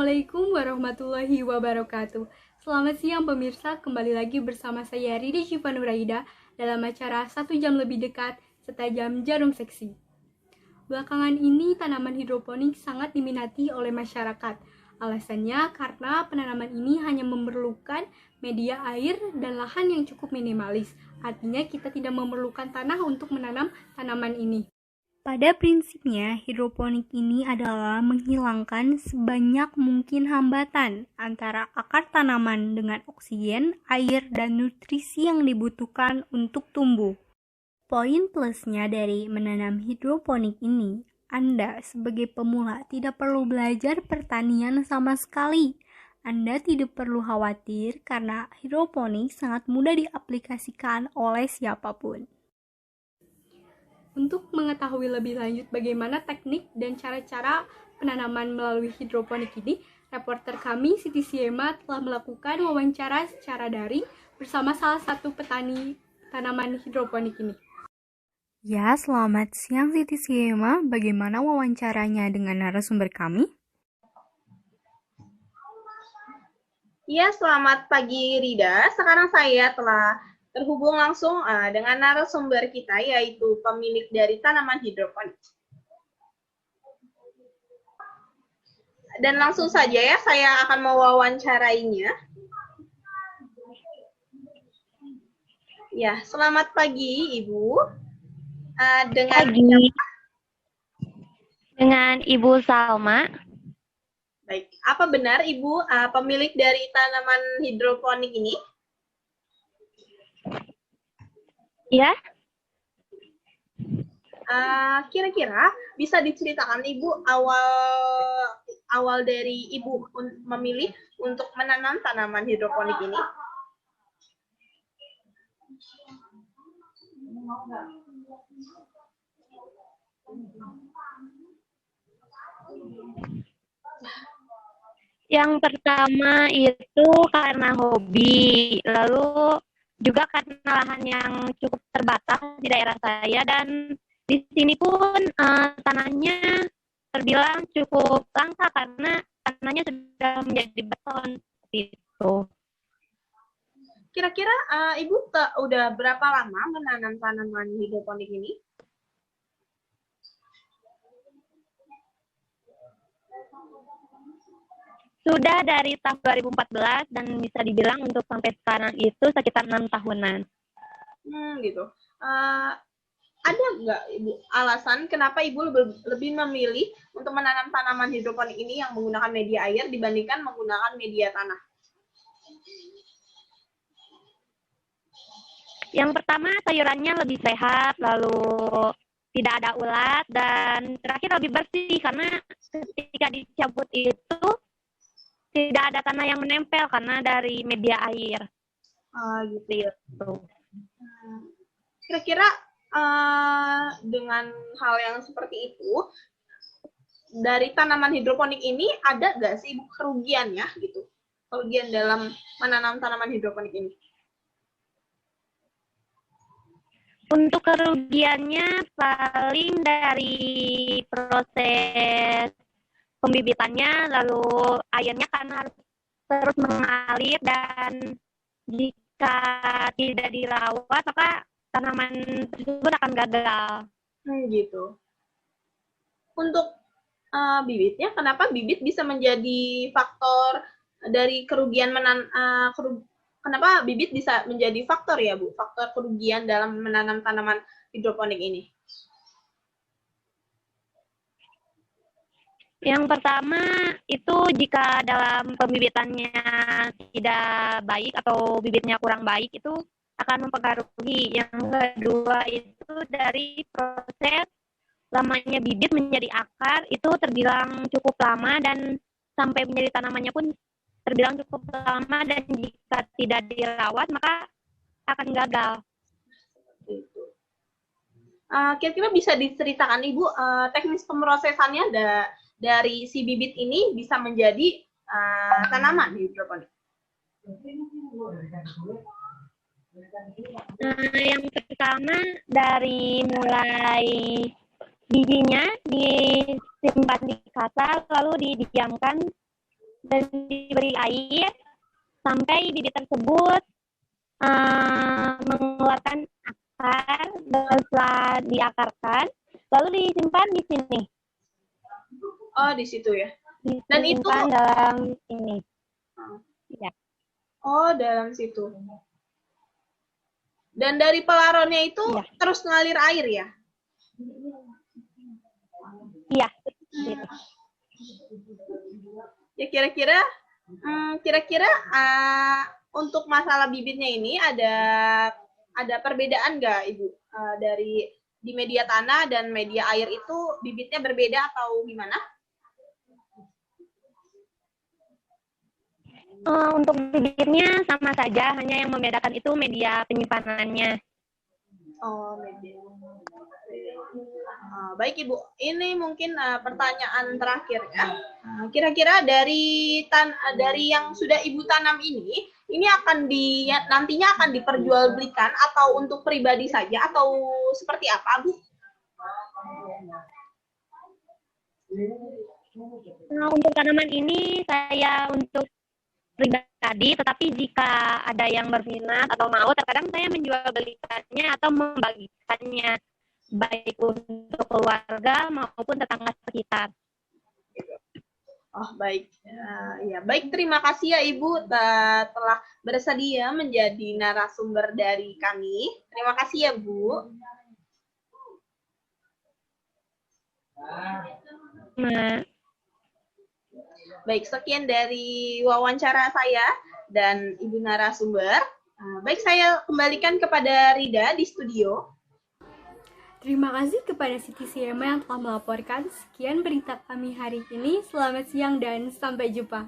Assalamualaikum warahmatullahi wabarakatuh. Selamat siang pemirsa, kembali lagi bersama saya Ridi Syifa Nuraida dalam acara 1 jam lebih dekat setajam jarum seksi. Belakangan ini tanaman hidroponik sangat diminati oleh masyarakat. Alasannya karena penanaman ini hanya memerlukan media air dan lahan yang cukup minimalis. Artinya kita tidak memerlukan tanah untuk menanam tanaman ini. Pada prinsipnya, hidroponik ini adalah menghilangkan sebanyak mungkin hambatan antara akar tanaman dengan oksigen, air, dan nutrisi yang dibutuhkan untuk tumbuh. Poin plusnya dari menanam hidroponik ini, Anda sebagai pemula tidak perlu belajar pertanian sama sekali. Anda tidak perlu khawatir karena hidroponik sangat mudah diaplikasikan oleh siapapun. Untuk mengetahui lebih lanjut bagaimana teknik dan cara-cara penanaman melalui hidroponik ini, reporter kami Siti Siema telah melakukan wawancara secara daring bersama salah satu petani tanaman hidroponik ini. Ya, selamat siang Siti Siema. Bagaimana wawancaranya dengan narasumber kami? Ya, selamat pagi Rida. Sekarang saya telah terhubung langsung dengan narasumber kita, yaitu pemilik dari tanaman hidroponik. Dan langsung saja ya, saya akan mewawancarainya. Ya, selamat pagi Ibu. Dengan Ibu Salma. Baik, apa benar Ibu pemilik dari tanaman hidroponik ini? Ya. Kira-kira bisa diceritakan Ibu awal dari Ibu memilih untuk menanam tanaman hidroponik ini? Yang pertama itu karena hobi, lalu juga karena lahan yang cukup terbatas di daerah saya, dan di sini pun tanahnya terbilang cukup langka karena tanahnya sudah menjadi beton seperti itu. Kira-kira Ibu udah berapa lama menanam tanaman hidroponik ini? Sudah dari tahun 2014 dan bisa dibilang untuk sampai sekarang itu sekitar 6 tahunan. Gitu. Ada nggak Ibu alasan kenapa Ibu lebih memilih untuk menanam tanaman hidroponik ini yang menggunakan media air dibandingkan menggunakan media tanah? Yang pertama, sayurannya lebih sehat, lalu tidak ada ulat, dan terakhir lebih bersih karena ketika dicabut itu tidak ada tanah yang menempel karena dari media air. Gitu. Kira-kira dengan hal yang seperti itu, dari tanaman hidroponik ini ada nggak sih kerugiannya gitu? Kerugian dalam menanam tanaman hidroponik ini? Untuk kerugiannya paling dari proses pembibitannya, lalu airnya karena harus terus mengalir, dan jika tidak dirawat maka tanaman tersebut akan gagal. Gitu. Untuk bibitnya, kenapa bibit bisa menjadi faktor dari kerugian kenapa bibit bisa menjadi faktor ya Bu? Faktor kerugian dalam menanam tanaman hidroponik ini? Yang pertama itu jika dalam pembibitannya tidak baik atau bibitnya kurang baik itu akan mempengaruhi. Yang kedua itu dari proses lamanya bibit menjadi akar itu terbilang cukup lama, dan sampai menjadi tanamannya pun terbilang cukup lama, dan jika tidak dirawat maka akan gagal. Kira-kira bisa diceritakan Ibu teknis pemrosesannya dari si bibit ini bisa menjadi tanaman hidroponik? Yang pertama dari mulai bijinya disimpan di kasa lalu didiamkan dan diberi air sampai bibit tersebut mengeluarkan akar, dan setelah diakarkan lalu disimpan di sini. Oh, di situ ya. Dan itu Disimpan dalam ini. Ya. oh, dalam situ. Dan dari pelaronnya itu Iya. terus ngalir air ya? Iya. Gitu. Ya kira-kira untuk masalah bibitnya ini ada perbedaan nggak Ibu? Dari di media tanah dan media air itu bibitnya berbeda atau gimana? Untuk bibitnya sama saja, hanya yang membedakan itu media penyimpanannya. Oh, media. Baik Ibu, ini mungkin pertanyaan terakhir ya. Kira-kira dari yang sudah Ibu tanam ini akan nantinya akan diperjualbelikan atau untuk pribadi saja atau seperti apa, Bu? Untuk tanaman ini saya untuk pribadi, tetapi jika ada yang berminat atau mau, terkadang saya menjualbelikannya atau membagikannya baik untuk keluarga maupun tetangga sekitar. Oh, baik. Ya, baik, terima kasih ya Ibu telah bersedia menjadi narasumber dari kami. Terima kasih ya, Bu. Nah, baik, sekian dari wawancara saya dan Ibu narasumber. Baik, saya kembalikan kepada Rida di studio. Terima kasih kepada Siti Siema yang telah melaporkan. Sekian berita kami hari ini. Selamat siang dan sampai jumpa.